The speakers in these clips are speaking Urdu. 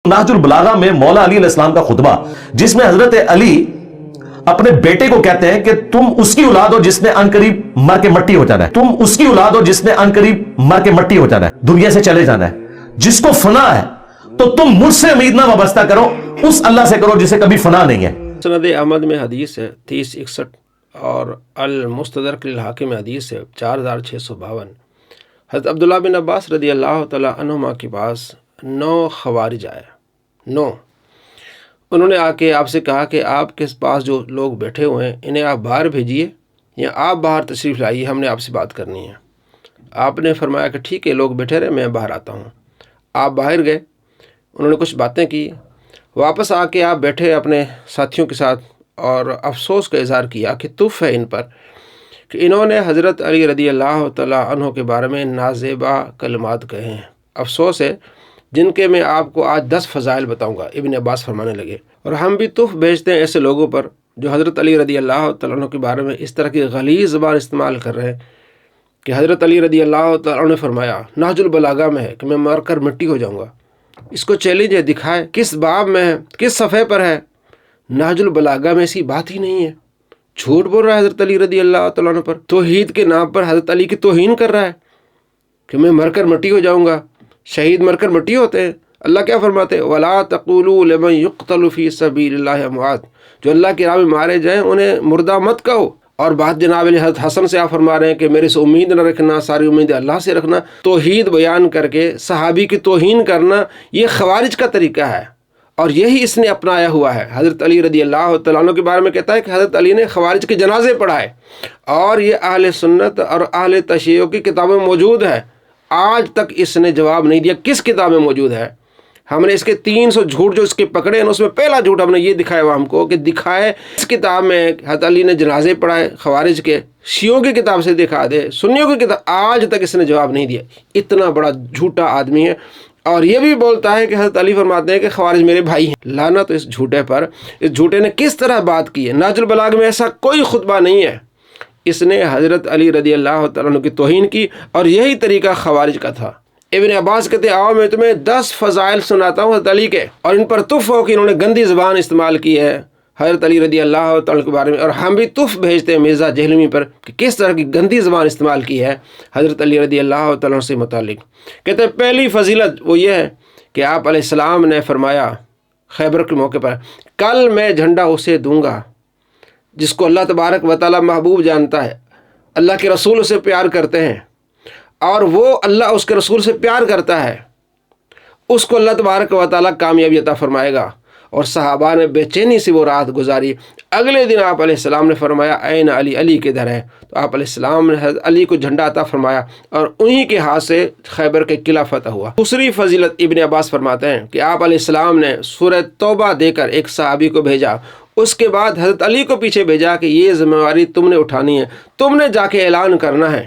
نہج البلاغہ میں مولا علی علیہ السلام کا خطبہ جس میں حضرت علی اپنے بیٹے کو کہتے ہیں کہ تم اس کی اولاد ہو جس نے عنقریب مر کے مٹی ہو جانا ہے، تم اس کی اولاد ہو جس نے عنقریب مر کے مٹی ہو جانا ہے، دنیا سے چلے جانا ہے، جس کو فنا ہے تو تم مجھ سے امید نہ وابستہ کرو، اس اللہ سے کرو جسے کبھی فنا نہیں ہے۔ مسند احمد میں حدیث ہے 3061 اور المستدرک للحاکم میں حدیث ہے 4652۔ حضرت عبداللہ بن عباس رضی اللہ تعالیٰ عنہما کے پاس 9 خوارج آئے، 9۔ انہوں نے آ کے آپ سے کہا کہ آپ کے پاس جو لوگ بیٹھے ہوئے ہیں انہیں آپ باہر بھیجیے یا آپ باہر تشریف لائیے، ہم نے آپ سے بات کرنی ہے۔ آپ نے فرمایا کہ ٹھیک ہے، لوگ بیٹھے رہے، میں باہر آتا ہوں۔ آپ باہر گئے، انہوں نے کچھ باتیں کی، واپس آ کے آپ بیٹھے اپنے ساتھیوں کے ساتھ اور افسوس کا اظہار کیا کہ تف ہے ان پر کہ انہوں نے حضرت علی رضی اللہ تعالیٰ عنہ کے بارے میں نازیبا کلمات کہے ہیں۔ افسوس ہے جن کے میں آپ کو آج 10 فضائل بتاؤں گا۔ ابن عباس فرمانے لگے، اور ہم بھی تف بھیجتے ہیں ایسے لوگوں پر جو حضرت علی رضی اللہ تعالیٰ عنہ کے بارے میں اس طرح کی غلیظ زبان استعمال کر رہے ہیں کہ حضرت علی رضی اللہ تعالیٰ عنہ نے فرمایا، نہج البلاغہ میں ہے کہ میں مر کر مٹی ہو جاؤں گا۔ اس کو چیلنج ہے، دکھائے کس باب میں ہے، کس صفحے پر ہے۔ نہج البلاغہ میں ایسی بات ہی نہیں ہے۔ جھوٹ بول رہا ہے حضرت علی رضی اللہ تعالیٰ عنہ پر، توحید کے نام پر حضرت علی کی توہین کر رہا ہے کہ میں مر کر مٹی ہو جاؤں گا۔ شہید مر کر مٹی ہوتے ہیں۔ اللہ کیا فرماتے ہیں؟ وَلَا تَقُولُوا لِمَنْ يُقْتَلُ فِي سَبِيلِ اللَّهِ اموات، جو اللہ کی راہ میں مارے جائیں انہیں مردہ مت کہو۔ اور بات جناب علی حضرت حسن سے آپ فرما رہے ہیں کہ میرے سے امید نہ رکھنا، ساری امید اللہ سے رکھنا۔ توحید بیان کر کے صحابی کی توہین کرنا یہ خوارج کا طریقہ ہے، اور یہی اس نے اپنایا ہوا ہے۔ حضرت علی رضی اللہ تعالیٰ عنہ کے بارے میں کہتا ہے کہ حضرت علی نے خوارج کے جنازے پڑھائے، اور یہ اہل سنت اور اہل تشیع کی کتابیں موجود ہے۔ آج تک اس نے جواب نہیں دیا کس کتاب میں موجود ہے۔ ہم نے اس کے 300 جھوٹ جو اس کے پکڑے ہیں، اس میں پہلا جھوٹ ہم نے یہ دکھایا ہوا ہم کو کہ دکھائے اس کتاب میں حضرت علی نے جنازے پڑھائے خوارج کے، شیعوں کی کتاب سے دکھا دے، سنیوں کی کتاب۔ آج تک اس نے جواب نہیں دیا۔ اتنا بڑا جھوٹا آدمی ہے، اور یہ بھی بولتا ہے کہ حضرت علی فرماتے ہیں کہ خوارج میرے بھائی ہیں۔ لعنت اس جھوٹے پر۔ اس جھوٹے نے کس طرح بات کی ہے؟ نہج البلاغہ میں ایسا کوئی خطبہ نہیں ہے۔ اس نے حضرت علی رضی اللہ تعالیٰ عنہ کی توہین کی، اور یہی طریقہ خوارج کا تھا۔ ابن عباس کہتے ہیں، آؤ میں تمہیں 10 فضائل سناتا ہوں حضرت علی کے، اور ان پر تف ہو کہ انہوں نے گندی زبان استعمال کی ہے حضرت علی رضی اللہ تعالیٰ کے بارے میں، اور ہم بھی تف بھیجتے ہیں مرزا جہلمی پر کہ کس طرح کی گندی زبان استعمال کی ہے حضرت علی رضی اللہ تعالیٰ سے متعلق۔ کہتے ہیں پہلی فضیلت وہ یہ ہے کہ آپ علیہ السلام نے فرمایا خیبر کے موقع پر، کل میں جھنڈا اسے دوں گا جس کو اللہ تبارک و تعالیٰ محبوب جانتا ہے، اللہ کے رسول اسے پیار کرتے ہیں، اور وہ اللہ اس کے رسول سے پیار کرتا ہے، اس کو اللہ تبارک و تعالیٰ کامیابی عطا فرمائے گا۔ اور صحابہ نے بے چینی سے وہ رات گزاری۔ اگلے دن آپ علیہ السلام نے فرمایا، این علی، علی کدھر ہے؟ تو آپ علیہ السلام نے حضرت علی کو جھنڈا عطا فرمایا، اور انہی کے ہاتھ سے خیبر کے قلعہ فتح ہوا۔ دوسری فضیلت ابن عباس فرماتے ہیں کہ آپ علیہ السلام نے سورہ توبہ دے کر ایک صحابی کو بھیجا، اس کے بعد حضرت علی کو پیچھے بھیجا کہ یہ ذمہ داری تم نے اٹھانی ہے، تم نے جا کے اعلان کرنا ہے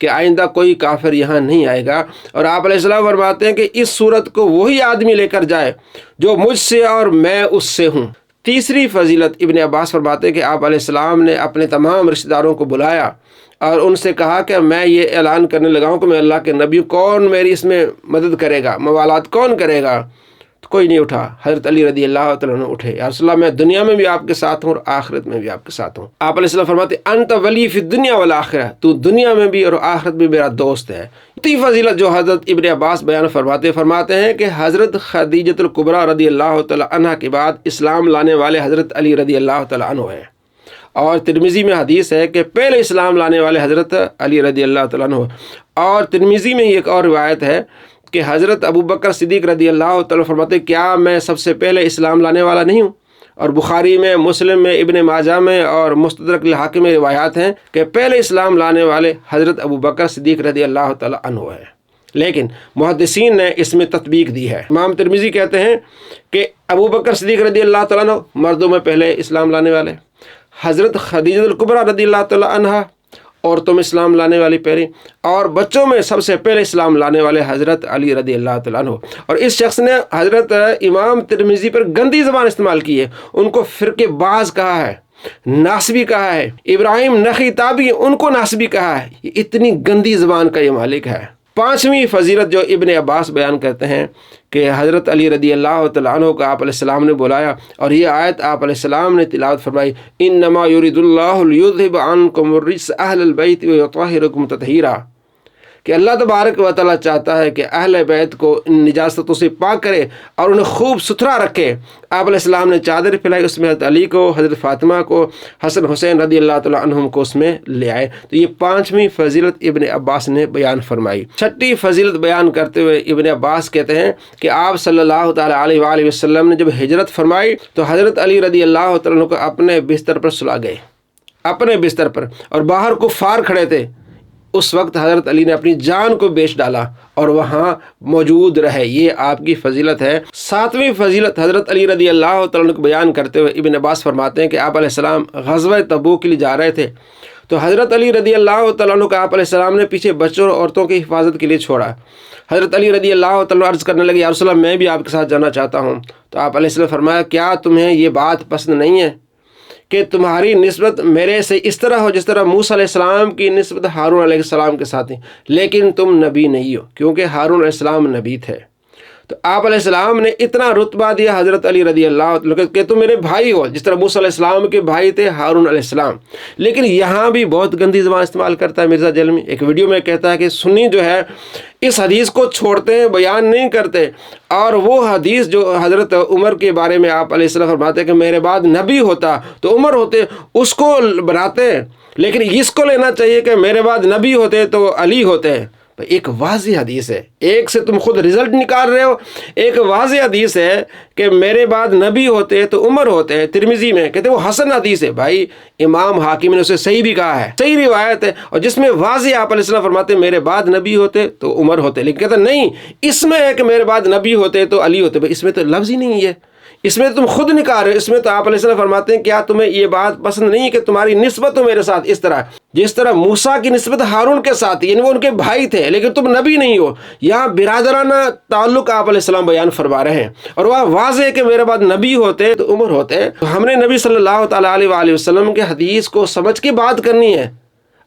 کہ آئندہ کوئی کافر یہاں نہیں آئے گا۔ اور آپ علیہ السلام فرماتے ہیں کہ اس صورت کو وہی آدمی لے کر جائے جو مجھ سے اور میں اس سے ہوں۔ تیسری فضیلت ابن عباس فرماتے ہیں کہ آپ علیہ السلام نے اپنے تمام رشتہ داروں کو بلایا اور ان سے کہا کہ میں یہ اعلان کرنے لگا ہوں کہ میں اللہ کے نبی، کون میری اس میں مدد کرے گا، موالات کون کرے گا؟ تو کوئی نہیں اٹھا۔ حضرت علی رضی اللہ تعالیٰ عنہ اٹھے، یا رسول اللہ میں دنیا میں بھی آپ کے ساتھ ہوں اور آخرت میں بھی آپ کے ساتھ ہوں۔ آپ علیہ السلام فرماتے انت ولی فی الدنیا والآخرہ، تو دنیا میں بھی اور آخرت میں میرا دوست ہے۔ تیسری فضیلت جو حضرت ابن عباس بیان فرماتے ہیں کہ حضرت خدیجۃ الکبریٰ رضی اللہ تعالیٰ عنہ کے بعد اسلام لانے والے حضرت علی رضی اللہ تعالیٰ عنہ ہیں، اور ترمذی میں حدیث ہے کہ پہلے اسلام لانے والے حضرت علی رضی اللہ تعالیٰ عنہ۔ اور ترمذی میں ایک اور روایت ہے کہ حضرت ابو بکر صدیق رضی اللہ تعالیٰ فرماتے کیا میں سب سے پہلے اسلام لانے والا نہیں ہوں؟ اور بخاری میں، مسلم میں، ابن ماجہ میں اور مستدرک الحاکم میں روایات ہیں کہ پہلے اسلام لانے والے حضرت ابو بکر صدیق رضی اللہ تعالیٰ عنہ ہے، لیکن محدثین نے اس میں تطبیق دی ہے۔ امام ترمذی کہتے ہیں کہ ابو بکر صدیق رضی اللہ تعالیٰ عنہ مردوں میں پہلے اسلام لانے والے، حضرت خدیجہ الکبریٰ رضی اللہ تعالیٰ عنہا عورتوں میں اسلام لانے والی پہلی، اور بچوں میں سب سے پہلے اسلام لانے والے حضرت علی رضی اللہ تعالیٰ عنہ۔ اور اس شخص نے حضرت امام ترمذی پر گندی زبان استعمال کی ہے، ان کو فرقے باز کہا ہے، ناسبی کہا ہے، ابراہیم نخعی تابعی ان کو ناسبی کہا ہے۔ یہ اتنی گندی زبان کا یہ مالک ہے۔ پانچویں فضیلت جو ابن عباس بیان کرتے ہیں کہ حضرت علی رضی اللہ تعالیٰ عنہ کو آپ علیہ السلام نے بلایا اور یہ آیت آپ علیہ السلام نے تلاوت فرمائی، انما یرید اللہ لیذھب عنکم الرجس اہل البیت ویطہرکم تطہیرا، کہ اللہ تبارک و تعالیٰ چاہتا ہے کہ اہل بیت کو ان نجاستوں سے پاک کرے اور انہیں خوب ستھرا رکھے۔ آپ علیہ السلام نے چادر پھیلائی، اس میں حضرت علی کو، حضرت فاطمہ کو، حسن حسین رضی اللہ تعالیٰ عنہم کو اس میں لے آئے۔ تو یہ پانچویں فضیلت ابن عباس نے بیان فرمائی۔ چھٹی فضیلت بیان کرتے ہوئے ابن عباس کہتے ہیں کہ آپ صلی اللہ تعالیٰ علیہ وآلہ وسلم نے جب ہجرت فرمائی تو حضرت علی رضی اللہ تعالیٰ عنہ کو اپنے بستر پر سلا گئے، اپنے بستر پر، اور باہر کفار کھڑے تھے۔ اس وقت حضرت علی نے اپنی جان کو بیچ ڈالا اور وہاں موجود رہے، یہ آپ کی فضیلت ہے۔ ساتویں فضیلت حضرت علی رضی اللہ تعالیٰ عنہ کو بیان کرتے ہوئے ابن عباس فرماتے ہیں کہ آپ علیہ السلام غزوہ تبوک کے لیے جا رہے تھے تو حضرت علی رضی اللہ تعالیٰ عنہ کو آپ علیہ السلام نے پیچھے بچوں اور عورتوں کی حفاظت کے لیے چھوڑا۔ حضرت علی رضی اللہ تعالیٰ عنہ عرض کرنے لگے، یا رسول اللہ میں بھی آپ کے ساتھ جانا چاہتا ہوں۔ تو آپ علیہ السلام فرمایا، کیا تمہیں یہ بات پسند نہیں ہے کہ تمہاری نسبت میرے سے اس طرح ہو جس طرح موسیٰ علیہ السلام کی نسبت ہارون علیہ السلام کے ساتھ ہے، لیکن تم نبی نہیں ہو، کیونکہ ہارون علیہ السلام نبی تھے۔ تو آپ علیہ السلام نے اتنا رتبہ دیا حضرت علی رضی اللہ عنہ کہ تم میرے بھائی ہو، جس طرح موسیٰ علیہ السلام کے بھائی تھے ہارون علیہ السلام۔ لیکن یہاں بھی بہت گندی زبان استعمال کرتا ہے مرزا جلمی۔ ایک ویڈیو میں کہتا ہے کہ سنی جو ہے اس حدیث کو چھوڑتے ہیں، بیان نہیں کرتے، اور وہ حدیث جو حضرت عمر کے بارے میں آپ علیہ السلام فرماتے ہیں کہ میرے بعد نبی ہوتا تو عمر ہوتے، اس کو بناتے ہیں، لیکن اس کو لینا چاہیے کہ میرے بعد نبی ہوتے تو علی ہوتے ہیں۔ ایک واضح حدیث ہے، ایک سے تم خود رزلٹ نکال رہے ہو، ایک واضح حدیث ہے کہ میرے بعد نبی ہوتے تو عمر ہوتے ہیں۔ ترمذی میں کہتے ہیں وہ حسن حدیث ہے، بھائی امام حاکم نے اسے صحیح بھی کہا ہے، صحیح روایت ہے، اور جس میں واضح آپ علیہ السلام فرماتے ہیں میرے بعد نبی ہوتے تو عمر ہوتے، لیکن کہتا نہیں اس میں ہے کہ میرے بعد نبی ہوتے تو علی ہوتے، بھائی اس میں تو لفظ ہی نہیں ہے، اس میں تم خود نکال رہے ہو۔ اس میں تو آپ علیہ السلام فرماتے ہیں کیا تمہیں یہ بات پسند نہیں ہے کہ تمہاری نسبت ہو میرے ساتھ اس طرح جس طرح موسیٰ کی نسبت ہارون کے ساتھ، یعنی وہ ان کے بھائی تھے لیکن تم نبی نہیں ہو۔ یہاں برادرانہ تعلق آپ علیہ السلام بیان فرما رہے ہیں، اور وہ واضح ہے کہ میرے بعد نبی ہوتے تو عمر ہوتے۔ تو ہم نے نبی صلی اللہ تعالیٰ علیہ وآلہ وسلم کے حدیث کو سمجھ کے بات کرنی ہے،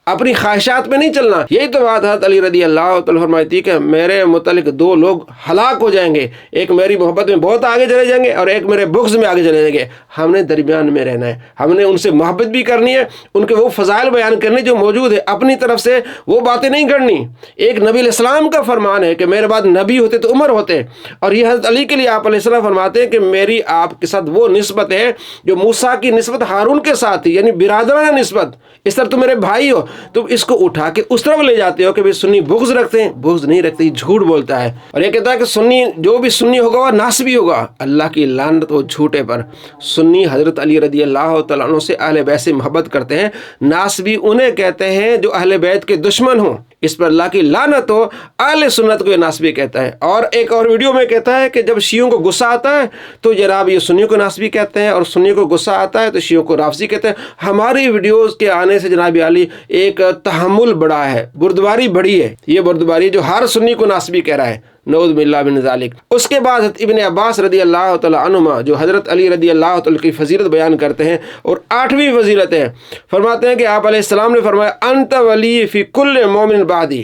اپنی خواہشات میں نہیں چلنا۔ یہی تو بات حضرت علی رضی اللہ تعالیٰ فرماتی کہ میرے متعلق دو لوگ ہلاک ہو جائیں گے، ایک میری محبت میں بہت آگے چلے جائیں گے اور ایک میرے بغض میں آگے چلے جائیں گے۔ ہم نے درمیان میں رہنا ہے، ہم نے ان سے محبت بھی کرنی ہے، ان کے وہ فضائل بیان کرنے جو موجود ہے، اپنی طرف سے وہ باتیں نہیں کرنی۔ ایک نبی علیہ السلام کا فرمان ہے کہ میرے بعد نبی ہوتے تو عمر ہوتے، اور یہ حضرت علی کے لیے آپ علیہ السلام فرماتے ہیں کہ میری آپ کے ساتھ وہ نسبت ہے جو موسیٰ کی نسبت ہارون کے ساتھ تھی، یعنی برادرانہ نسبت۔ اس طرح تم میرے بھائی ہو، تم اس کو اٹھا کے اس طرف لے جاتے ہو کہ بھی سنی بغض رکھتے ہیں، بغض نہیں رکھتے، یہ جھوٹ بولتا ہے۔ اور یہ کہتا ہے کہ سنی جو بھی سنی ہوگا وہ ناسبی ہوگا، اللہ کی لعنت ہو جھوٹے پر۔ سنی حضرت علی رضی اللہ تعالیٰ عنہ سے اہل بیت سے محبت کرتے ہیں، ناسبی انہیں کہتے ہیں جو اہل بیت کے دشمن ہوں، اس پر اللہ کی لعنت ہو۔ اہل سنت کو یہ ناسبی کہتا ہے۔ اور ایک اور ویڈیو میں کہتا ہے کہ جب شیعوں کو غصہ آتا ہے تو جناب یہ سنیوں کو ناسبی کہتے ہیں، اور سنیوں کو غصہ آتا ہے تو شیعوں کو رافضی کہتے ہیں۔ ہماری ویڈیوز کے آنے سے جناب علی ایک تحمل بڑا ہے، بردباری بڑی ہے، یہ بردباری جو ہر سنی کو ناسبی کہہ رہا ہے، نعوذ باللہ من ذالک۔ اس کے بعد ابن عباس رضی اللہ تعالیٰ عنہما جو حضرت علی رضی اللہ تعالیٰ کی فضیلت بیان کرتے ہیں، اور آٹھویں فضیلت ہے، فرماتے ہیں کہ آپ علیہ السلام نے فرمایا انت ولی فی کل مومن بعدی،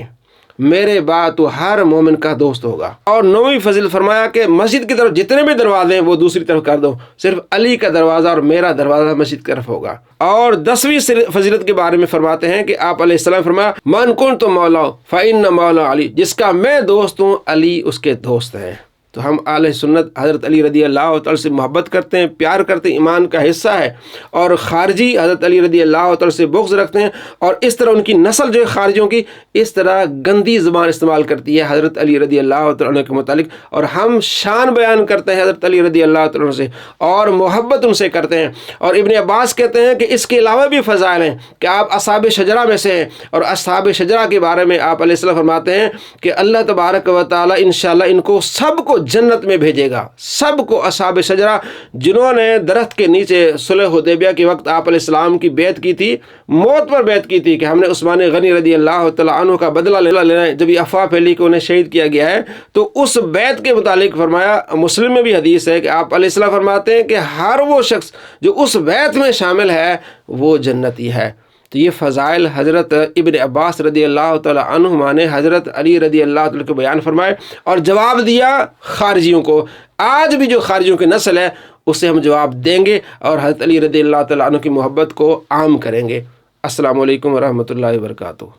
میرے بعد تو ہر مومن کا دوست ہوگا۔ اور نویں فضیلت فرمایا کہ مسجد کی طرف جتنے بھی دروازے ہیں وہ دوسری طرف کر دو، صرف علی کا دروازہ اور میرا دروازہ مسجد کی طرف ہوگا۔ اور 10ویں فضیلت کے بارے میں فرماتے ہیں کہ آپ علیہ السلام فرمایا من کنت مولا فإن مولا علی، جس کا میں دوست ہوں علی اس کے دوست ہیں۔ تو ہم اہل سنت حضرت علی رضی اللہ تعالیٰ سے محبت کرتے ہیں، پیار کرتے ہیں، ایمان کا حصہ ہے، اور خارجی حضرت علی رضی اللہ تعالیٰ سے بغض رکھتے ہیں، اور اس طرح ان کی نسل جو ہے خارجیوں کی اس طرح گندی زبان استعمال کرتی ہے حضرت علی رضی اللہ تعالیٰ کے متعلق، اور ہم شان بیان کرتے ہیں حضرت علی رضی اللہ تعالیٰ سے اور محبت ان سے کرتے ہیں۔ اور ابن عباس کہتے ہیں کہ اس کے علاوہ بھی فضائل ہیں کہ آپ اصحاب شجرہ میں سے ہیں، اور اصحاب شجرہ کے بارے میں آپ علیہ السلام فرماتے ہیں کہ اللہ تبارک و تعالیٰ انشاءاللہ ان کو سب کو جنت میں بھیجے گا، سب کو اصحاب شجرہ جنہوں نے درخت کے نیچے صلح حدیبیہ کے وقت آپ علیہ السلام کی بیعت کی تھی، موت پر بیعت کی تھی کہ ہم نے عثمان غنی رضی اللہ تعالیٰ عنہ کا بدلہ لینا ہے، جب یہ افواہ پھیلی کہ انہیں شہید کیا گیا ہے، تو اس بیعت کے متعلق فرمایا، مسلم میں بھی حدیث ہے کہ آپ علیہ السلام فرماتے ہیں کہ ہر وہ شخص جو اس بیعت میں شامل ہے وہ جنتی ہے۔ تو یہ فضائل حضرت ابن عباس رضی اللہ تعالیٰ عنہما نے حضرت علی رضی اللہ تعالیٰ کو بیان فرمائے اور جواب دیا خارجیوں کو. آج بھی جو خارجیوں کی نسل ہے اسے ہم جواب دیں گے اور حضرت علی رضی اللہ تعالیٰ عنہ کی محبت کو عام کریں گے. السلام علیکم ورحمۃ اللہ وبرکاتہ.